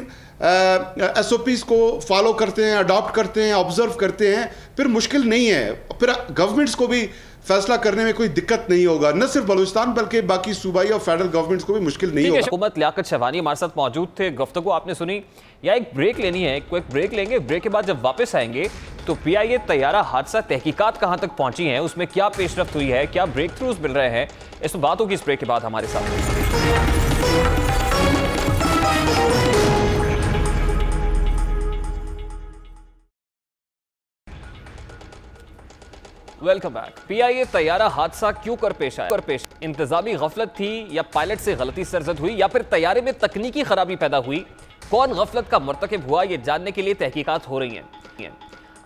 SOPs को फॉलो करते हैं, अडॉप्ट करते हैं, ऑब्जर्व करते हैं, फिर मुश्किल नहीं है। फिर गवर्नमेंट्स को भी फैसला करने में कोई दिक्कत नहीं होगा, न सिर्फ बलूचिस्तान बल्कि बाकी सूबाई और फेडरल गवर्नमेंट्स को भी मुश्किल नहीं होगा। हुकूमत लियाकत शहवानी हमारे साथ मौजूद थे, गुफ्तगू आपने सुनी। या एक ब्रेक लेनी है, क्विक ब्रेक लेंगे। ब्रेक के बाद जब वापस आएंगे तो PIA तैयारा हादसा तहकीकात कहां तक पहुंची है, उसमें क्या पेशरफ्त हुई है, क्या ब्रेक थ्रूज मिल रहे हैं, इस पर बात होगी इस ब्रेक के बाद हमारे साथ। Welcome back. PIA तैयारा हादसा क्यों कर पेश आया? इंतजामी गफलत थी या पायलट से गलती सरजद हुई या फिर तैयारे में तकनीकी खराबी पैदा हुई? कौन गफलत का मर्तकब हुआ, ये जानने के लिए तहकीकात हो रही हैं।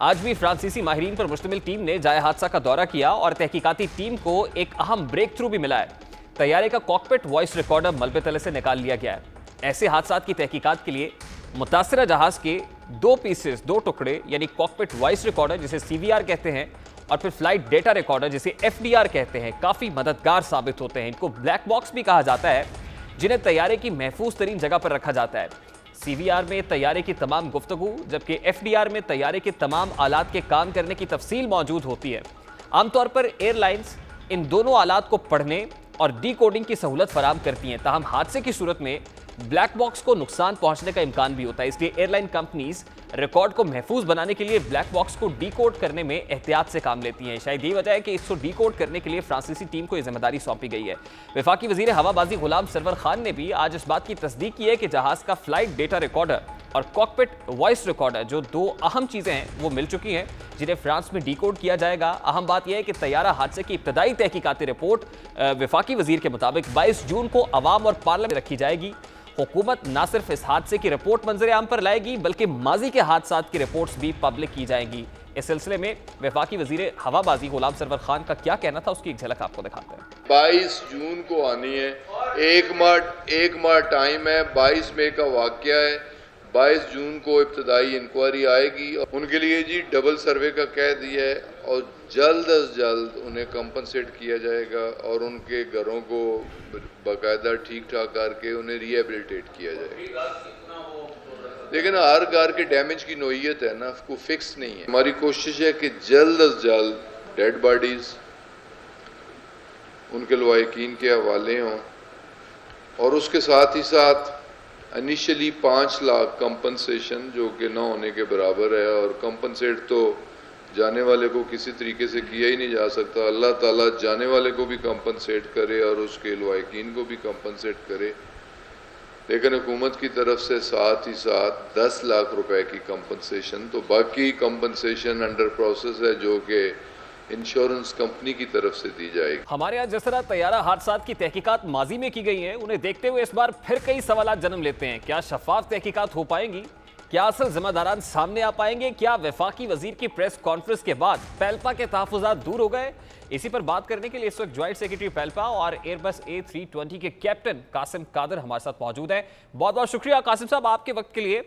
आज भी फ्रांसीसी माहिरीन पर मुश्तमिल टीम ने जाए हादसा का दौरा किया और तहकीकाती टीम को एक अहम ब्रेक थ्रू भी मिला है। तैयारे का कॉकपिट वॉइस रिकॉर्डर मलबे तले से निकाल लिया गया है। ऐसे हादसात की तहकीकात के लिए मुतासिरा जहाज के 2 पीसेस, 2 टुकड़े, यानी कॉकपिट वॉइस रिकॉर्डर जिसे CVR कहते हैं और फिर फ्लाइट डेटा रिकॉर्डर जिसे FDR कहते हैं, काफ़ी मददगार साबित होते हैं। इनको ब्लैक बॉक्स भी कहा जाता है, जिन्हें तैयारे की महफूज तरीन जगह पर रखा जाता है। CVR में तैयारे की तमाम गुफ्तगू, जबकि FDR में तैयारे के तमाम आलात के काम करने की तफसील मौजूद होती है। आमतौर पर एयरलाइंस इन दोनों आलात को पढ़ने और डीकोडिंग की सहूलत फराहम करती हैं। ताहम हादसे की सूरत में ब्लैक बॉक्स को नुकसान पहुंचने का इम्कान भी होता है, इसलिए एयरलाइन कंपनीज रिकॉर्ड को महफूज बनाने के लिए ब्लैक बॉक्स को डीकोड करने में एहतियात से काम लेती हैं। शायद यही वजह है कि इसको डीकोड करने के लिए फ्रांसीसी टीम को यह जिम्मेदारी सौंपी गई है। वफाकी वजीर हवाबाजी गुलाम सरवर खान ने भी आज इस बात की तस्दीक की है कि जहाज का फ्लाइट डेटा रिकॉर्डर और कॉकपिट वॉइस रिकॉर्डर, जो दो अहम चीजें हैं, वो मिल चुकी हैं, जिन्हें फ्रांस में डीकोड किया जाएगा। अहम बात यह है कि तैयारा हादसे की इब्तदाई तहकीकाती रिपोर्ट वफाकी वजीर के मुताबिक 22 जून को अवाम और पार्लियामेंट में रखी जाएगी। हुकूमत न सिर्फ इस हादसे की रिपोर्ट मंजर आम पर लाएगी, बल्कि माजी के हादसात की रिपोर्ट्स भी पब्लिक की जाएंगी। इस सिलसिले में वफाकी वजीर हवाबाजी गुलाम सरवर खान का क्या कहना था, उसकी एक झलक आपको दिखाते हैं। 22 जून को आनी है, एक माह टाइम है, 22 मई का वाकया है, 22 जून को इब्तदाई इंक्वायरी आएगी। उनके लिए जी डबल सर्वे का कह दिया है और जल्द अज जल्द उन्हें कंपनसेट किया जाएगा और उनके घरों को बाकायदा ठीक ठाक करके उन्हें रिहेबिलिटेट किया जाएगा। लेकिन हर घर के डैमेज की नोयत है ना, को फिक्स नहीं है। हमारी कोशिश है कि जल्द अज जल्द डेड बॉडीज उनके लवाहिकीन के हवाले हों और उसके साथ ही साथ इनिशियली 5 लाख कंपनसेशन जो कि न होने के बराबर है, और कंपनसेट तो जाने वाले को किसी तरीके से किया ही नहीं जा सकता। अल्लाह ताला जाने वाले को भी कंपनसेट करे और उसके लवाहिकीन को भी कंपनसेट करे, लेकिन हुकूमत की तरफ से साथ ही साथ 10 लाख रुपए की कंपनसेशन, तो बाकी कंपनसेशन अंडर प्रोसेस है जो कि इंश्योरेंस कंपनी की तरफ से दी जाएगी। हमारे यहाँ जिस तरह तैयारा हादसात की तहकीकात माजी में की गई हैं, उन्हें देखते हुए इस बार फिर कई सवालात जन्म लेते हैं। क्या शफाफ तहकीकात हो पाएंगी? क्या असल जिम्मेदारान सामने आ पाएंगे? क्या वफाकी वजीर की प्रेस कॉन्फ्रेंस के बाद पेल्पा के तहफुजात दूर हो गए? इसी पर बात करने के लिए इस वक्त ज्वाइंट सेक्रेटरी पेल्पा और एयरबस A320 के कैप्टन कासिम कादर हमारे साथ मौजूद हैं। बहुत बहुत शुक्रिया कासिम साहब आपके वक्त के लिए।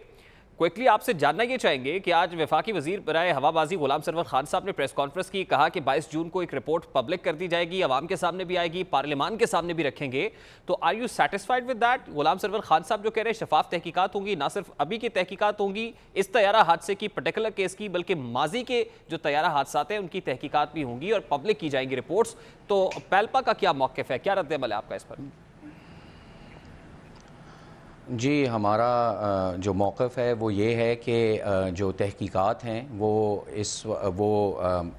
क्विकली आपसे जानना ये चाहेंगे कि आज वफाकी वजीर बराए हवाबाजी गुलाम सरवर खान साहब ने प्रेस कॉन्फ्रेंस की, कहा कि 22 जून को एक रिपोर्ट पब्लिक कर दी जाएगी, अवाम के सामने भी आएगी, पार्लियामान के सामने भी रखेंगे। तो are you satisfied with that? Ghulam Sarwar Khan Sahab जो कह रहे हैं शफाफ तहकीकात होंगी, ना सिर्फ अभी की तहकीकात होंगी इस तैयारा हादसे की पर्टिकुलर केस की, बल्कि माजी के जो तैयारा हादसा हैं उनकी तहकीकात भी होंगी और पब्लिक की जाएंगी रिपोर्ट्स। तो पेल्पा का क्या मौक़िफ़ है, क्या रद्द-ए-अमल है आपका इस पर? जी, हमारा जो मौक़िफ़ है वो ये है कि जो तहकीकात हैं वो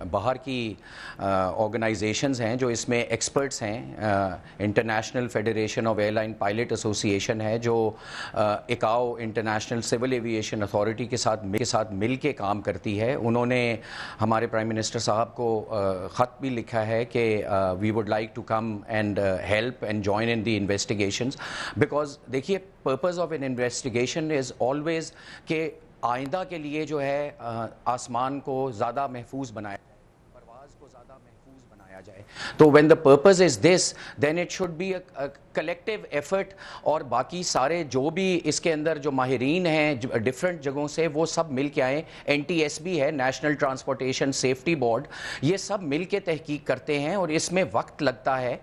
बाहर की ऑर्गेनाइजेशंस हैं जो इसमें एक्सपर्ट्स हैं। International federation of airline pilot association है जो इकाओ इंटरनेशनल सिविल एविएशन अथॉरिटी के साथ मिल के काम करती है। उन्होंने हमारे प्राइम मिनिस्टर साहब को ख़त भी लिखा है कि we would like to come and help and join in the investigations, because देखिए purpose of an investigation is always कि आइंदा के लिए जो है आसमान को ज़्यादा महफूज बनाया, परवाज़ को ज़्यादा महफूज बनाया जाए। तो when the purpose is this then it should be a collective effort, और बाकी सारे जो भी इसके अंदर जो माहिरीन हैं डिफरेंट जगहों से वो सब मिल के आए। NTSB है, नेशनल ट्रांसपोर्टेशन सेफ्टी बोर्ड, ये सब मिल के तहकीक करते हैं और इसमें वक्त लगता है।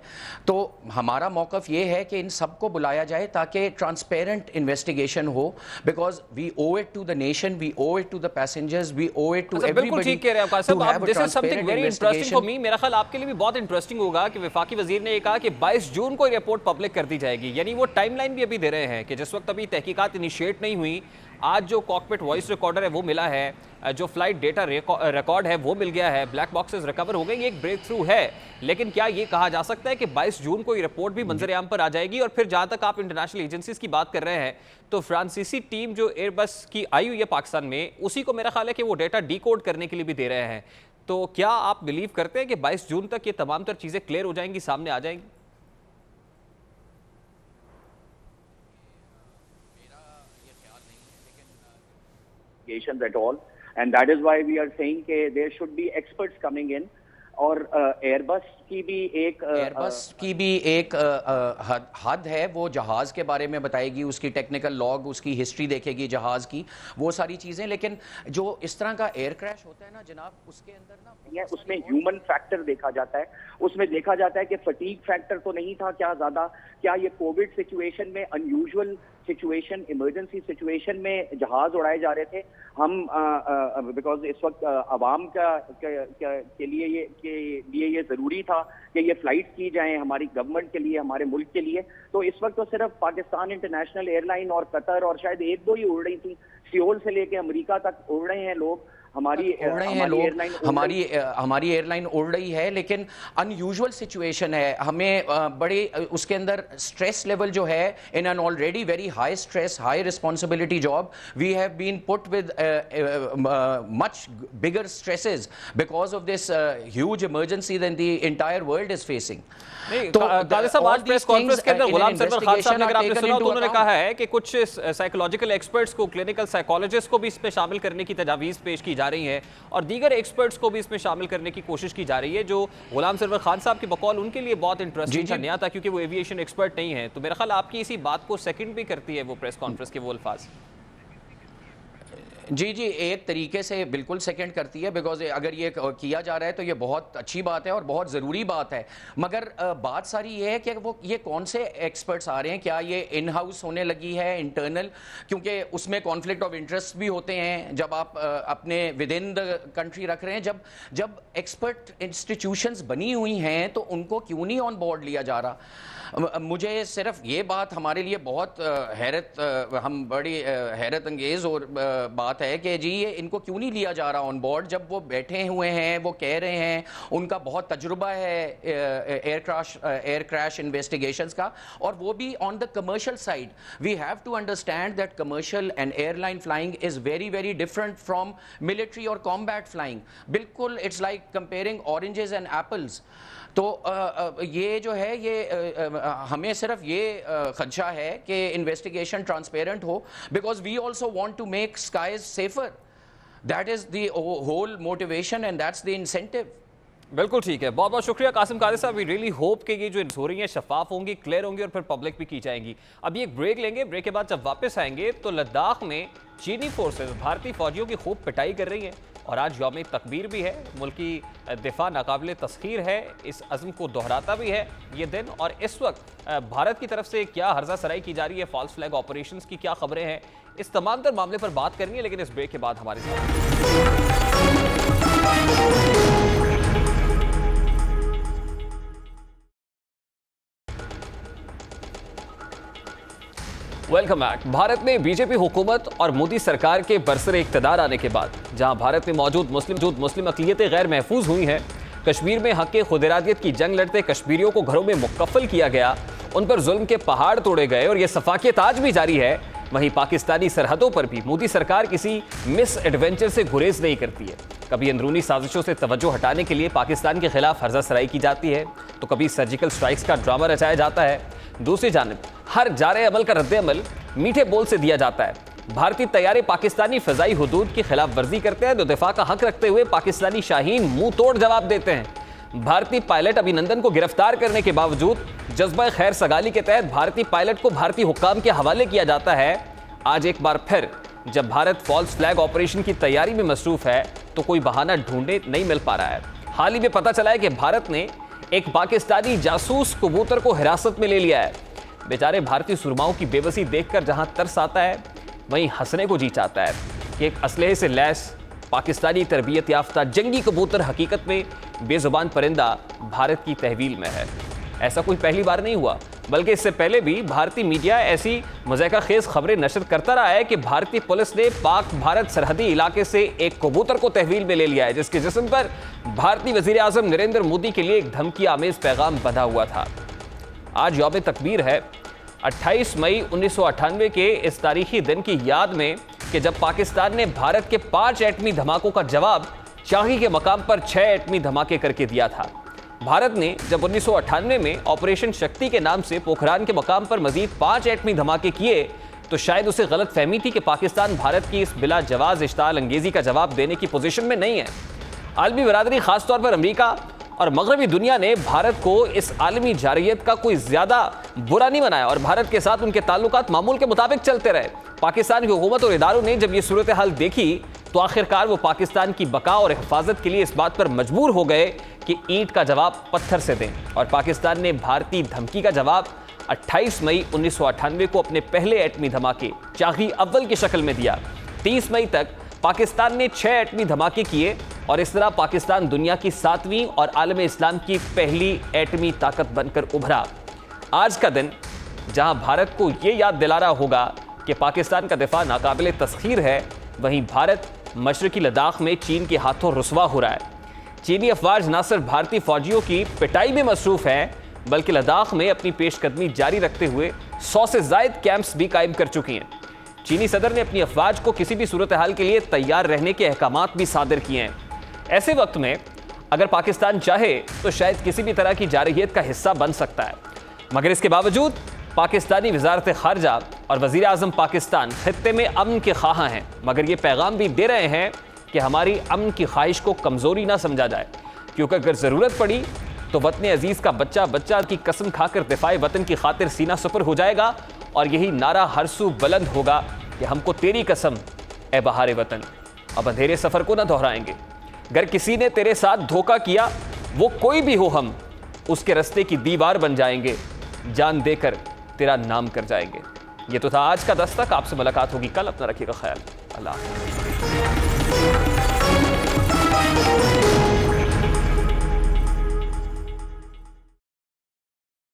तो हमारा मौक़िफ़ ये है कि इन सबको बुलाया जाए ताकि ट्रांसपेरेंट इन्वेस्टिगेशन हो, because we owe it to the nation, we owe it to the passengers, we owe it to बिल्कुल ठीक कह रहे हैं आप। This is something very interesting for me. मेरा ख्याल आपके लिए भी बहुत इंटरेस्टिंग होगा कि वफाकी वजीर ने कहा कि 22 जून को रिपोर्ट पब्लिक कर दी जाएगी, यानी वो टाइमलाइन भी अभी दे रहे हैं कि जिस वक्त अभी तहकीकात इनिशिएट नहीं हुई, आज जो कॉकपिट वॉइस रिकॉर्डर है वो मिला है, जो फ्लाइट डेटा रिकॉर्ड है वो मिल गया है, ब्लैक बॉक्सेस रिकवर हो गए, ये एक ब्रेक थ्रू है। लेकिन क्या ये कहा जा सकता है कि 22 जून को ये रिपोर्ट भी मंजर आम पर आ जाएगी? और फिर जहां तक आप इंटरनेशनल एजेंसीज की बात कर रहे हैं, तो फ्रांसीसी टीम जो एयरबस की आई हुई है पाकिस्तान में, उसी को मेरा ख्याल है कि वो डेटा डीकोड करने के लिए भी दे रहे हैं। तो क्या आप बिलीव करते हैं कि 22 जून तक ये तमाम तर चीजें क्लियर हो जाएंगी, सामने आ जाएंगी? At all, and that is why we are saying that there should be experts coming in, और एयरबस की भी एक हद है, वो जहाज़ के बारे में बताएगी, उसकी टेक्निकल लॉग, उसकी हिस्ट्री देखेगी जहाज़ की, वो सारी चीज़ें। लेकिन जो इस तरह का एयर क्रैश होता है ना जनाब, उसके अंदर ना उसमें ह्यूमन फैक्टर देखा जाता है, उसमें देखा जाता है कि फटीग फैक्टर तो नहीं था क्या ज़्यादा, क्या ये कोविड सिचुएशन में अनयूजुअल सिचुएशन, इमरजेंसी सिचुएशन में जहाज उड़ाए जा रहे थे। हम बिकॉज इस वक्त आवाम के लिए ये ज़रूरी था कि ये फ्लाइट्स की जाएं हमारी गवर्नमेंट के लिए, हमारे मुल्क के लिए। तो इस वक्त तो सिर्फ पाकिस्तान इंटरनेशनल एयरलाइन और कतर और शायद एक दो ही उड़ रही थी। सियोल से लेके अमेरिका तक उड़ रहे हैं लोग, हमारी एयरलाइन उड़ रही है, लेकिन अनयूजुअल सिचुएशन है। हमें बड़े उसके अंदर स्ट्रेस लेवल जो है, in an already very high stress, high responsibility job, we have been put with much bigger stresses because of this huge emergency than the entire world is facing. तो कादिर साहब, आज प्रेस कॉन्फ्रेंस के अंदर गुलाम सरवर खान साहब ने, अगर आपने सुना तो उन्होंने कहा है कि कुछ साइकोलॉजिकल एक्सपर्ट्स को, क्लिनिकल साइकोलॉजिस्ट को भी इसमें शामिल करने की तजावीज़ पेश की जा रही हैं और दीगर एक्सपर्ट्स को भी इसमें शामिल करने की कोशिश की जा रही है, जो गुलाम सरवर खान साहब की बकौल उनके लिए बहुत इंटरेस्टिंग था, नया था, क्योंकि वो एविएशन एक्सपर्ट नहीं है। तो मेरा ख्याल आपकी इसी बात को सेकंड भी करती है वो प्रेस कॉन्फ्रेंस के वो अल्फाज। जी, एक तरीके से बिल्कुल सेकंड करती है, बिकॉज अगर ये किया जा रहा है तो ये बहुत अच्छी बात है और बहुत ज़रूरी बात है। मगर बात सारी ये है कि वो ये कौन से एक्सपर्ट्स आ रहे हैं, क्या ये इन हाउस होने लगी है, इंटरनल, क्योंकि उसमें कॉन्फ्लिक्ट ऑफ इंटरेस्ट भी होते हैं जब आप अपने विद इन द कंट्री रख रहे हैं। जब एक्सपर्ट इंस्टीट्यूशंस बनी हुई हैं तो उनको क्यों नहीं ऑन बोर्ड लिया जा रहा? मुझे सिर्फ ये बात हमारे लिए बहुत हम बड़ी हैरत अंगेज़ और बात है कि जी ये इनको क्यों नहीं लिया जा रहा ऑन बोर्ड, जब वो बैठे हुए हैं, वो कह रहे हैं, उनका बहुत तजुर्बा है एयर क्रैश इन्वेस्टिगेशंस का, और वो भी on the commercial side. We have to understand that commercial and airline flying is very very different from military और कॉम्बैट फ्लाइंग। बिल्कुल it's like comparing oranges and apples. तो ये जो है ये हमें सिर्फ ये खदशा है कि इन्वेस्टिगेशन ट्रांसपेरेंट हो, because we also want to make skies safer. That is the whole motivation and that's the incentive. बिल्कुल ठीक है, बहुत बहुत शुक्रिया कासिम कादिर साहब। वी रियली होप कि ये जो हो रही हैं शफाफ होंगी, क्लियर होंगी और फिर पब्लिक भी की जाएंगी। अभी एक ब्रेक लेंगे, ब्रेक के बाद जब वापस आएंगे तो लद्दाख में चीनी फोर्सेस भारतीय फौजियों की खूब पिटाई कर रही हैं और आज यौम तकबीर भी है। मुल्क की दिफा नाकाबिल तस्खीर है, इस अज़्म को दोहराता भी है ये दिन। और इस वक्त भारत की तरफ से क्या हर्जा सराई की जा रही है, फॉल्स फ्लैग ऑपरेशंस की क्या खबरें हैं, इस तमाम तर मामले पर बात करनी है, लेकिन इस ब्रेक के बाद हमारे साथ। Welcome back. भारत में बीजेपी हुकूमत और मोदी सरकार के बरसरे इक़्तिदार आने के बाद जहां भारत में मौजूद मुस्लिम अक़लियतें गैर महफूज हुई हैं, कश्मीर में हक़ खुदरादियत की जंग लड़ते कश्मीरियों को घरों में मुकफ़ल किया गया, उन पर जुल्म के पहाड़ तोड़े गए और यह सफाकियत आज भी जारी है, वहीं पाकिस्तानी सरहदों पर भी मोदी सरकार किसी मिस एडवेंचर से गुरेज नहीं करती है। कभी अंदरूनी साजिशों से तवज्जो हटाने के लिए पाकिस्तान के खिलाफ हर्जा सराई की जाती है, तो कभी सर्जिकल स्ट्राइक्स का ड्रामा रचाया जाता है। दूसरी जानिब हर जारे अमल का रद्द-ए-अमल मीठे बोल से दिया जाता है। भारतीय तैयारे पाकिस्तानी फ़ज़ाई हुदूद की खिलाफ वर्जी करते हैं तो दिफा का हक रखते हुए पाकिस्तानी शाहीन मुंह तोड़ जवाब देते हैं। भारतीय पायलट अभिनंदन को गिरफ्तार करने के बावजूद जज्बा खैर सगाली के तहत भारतीय पायलट को भारतीय हुक्काम के हवाले किया जाता है। आज एक बार फिर जब भारत फॉल्स फ्लैग ऑपरेशन की तैयारी में मसरूफ है तो कोई बहाना ढूंढने नहीं मिल पा रहा है। हाल ही में पता चला है कि भारत ने एक पाकिस्तानी जासूस कबूतर को हिरासत में ले लिया है। बेचारे भारतीय सुरमाओं की बेबसी देखकर जहां तरस आता है, वहीं हंसने को जी चाहता है कि एक असलहे से लैस पाकिस्तानी तरबियत याफ्ता जंगी कबूतर हकीकत में बेजुबान परिंदा भारत की तहवील में है। ऐसा कोई पहली बार नहीं हुआ, बल्कि इससे पहले भी भारतीय मीडिया ऐसी मज़ाक़ा खेज़ खबरें नशर करता रहा है कि भारतीय पुलिस ने पाक भारत सरहदी इलाके से एक कबूतर को तहवील में ले लिया है, जिसके जिस्म पर भारतीय वज़ीर आज़म नरेंद्र मोदी के लिए एक धमकी आमेज़ पैगाम बंधा हुआ था। आज यौम तकबीर है, 28 मई 1998 के इस तारीखी दिन की याद में कि जब पाकिस्तान ने भारत के 5 एटमी धमाकों का जवाब शाही के मकाम पर 6 एटमी धमाके करके दिया था। भारत ने जब 1998 में ऑपरेशन शक्ति के नाम से पोखरान के मकाम पर मजीद 5 एटमी धमाके किए तो शायद उसे गलत फहमी थी कि पाकिस्तान भारत की इस बिला जवाज इश्ताल अंगेजी का जवाब देने की पोजीशन में नहीं है। आलमी बरादरी, खासतौर पर अमेरिका और मगरबी दुनिया ने भारत को इस आलमी जारियत का कोई ज्यादा बुरा नहीं बनाया और भारत के साथ उनके ताल्लुकात मामूल के मुताबिक चलते रहे। पाकिस्तान की हुकूमत और इदारों ने जब ये सूरत हाल देखी तो आखिरकार वो पाकिस्तान की बका और हिफाजत के लिए इस बात पर मजबूर हो गए कि ईंट का जवाब पत्थर से दें, और पाकिस्तान ने भारतीय धमकी का जवाब 28 मई 1998 को अपने पहले एटमी धमाके चागी अव्वल की शक्ल में दिया। 30 मई तक पाकिस्तान ने 6 एटमी धमाके किए और इस तरह पाकिस्तान दुनिया की 7वीं और आलम इस्लाम की पहली एटमी ताकत बनकर उभरा। आज का दिन जहां भारत को यह याद दिला रहा होगा कि पाकिस्तान का दिफा नाकाबिले तस्खीर है, वहीं भारत मशरकी लद्दाख में चीन के हाथों रुसवा हो रहा है। चीनी अफवाज न सिर्फ भारतीय फौजियों की पिटाई में मसरूफ है, बल्कि लद्दाख में अपनी पेशकदमी जारी रखते हुए 100 से ज्यादा कैंप्स भी कायम कर चुकी हैं। चीनी सदर ने अपनी अफवाज को किसी भी सूरत हाल के लिए तैयार रहने के अहकामात भी सादर किए हैं। ऐसे वक्त में अगर पाकिस्तान चाहे तो शायद किसी भी तरह की जारहियत का हिस्सा बन सकता है, मगर इसके बावजूद पाकिस्तानी वजारत खारजा और वजीर आजम पाकिस्तान खित्ते में अमन के ख्वाह हैं, मगर ये पैगाम भी दे रहे हैं कि हमारी अमन की ख्वाहिश को कमज़ोरी ना समझा जाए, क्योंकि अगर ज़रूरत पड़ी तो वतन अजीज़ का बच्चा बच्चा की कसम खाकर दिफाए वतन की खातिर सीना सुपर हो जाएगा और यही नारा हर सू बुलंद होगा कि हमको तेरी कसम ए बहारे वतन। अब अंधेरे सफ़र को ना दोहराएंगे। अगर किसी ने तेरे साथ धोखा किया, वो कोई भी हो, हम उसके रास्ते की दीवार बन जाएंगे, जान देकर तेरा नाम कर जाएंगे। ये तो था आज का दस्तक। आपसे मुलाकात होगी कल। अपना रखिएगा ख्याल। अल्लाह।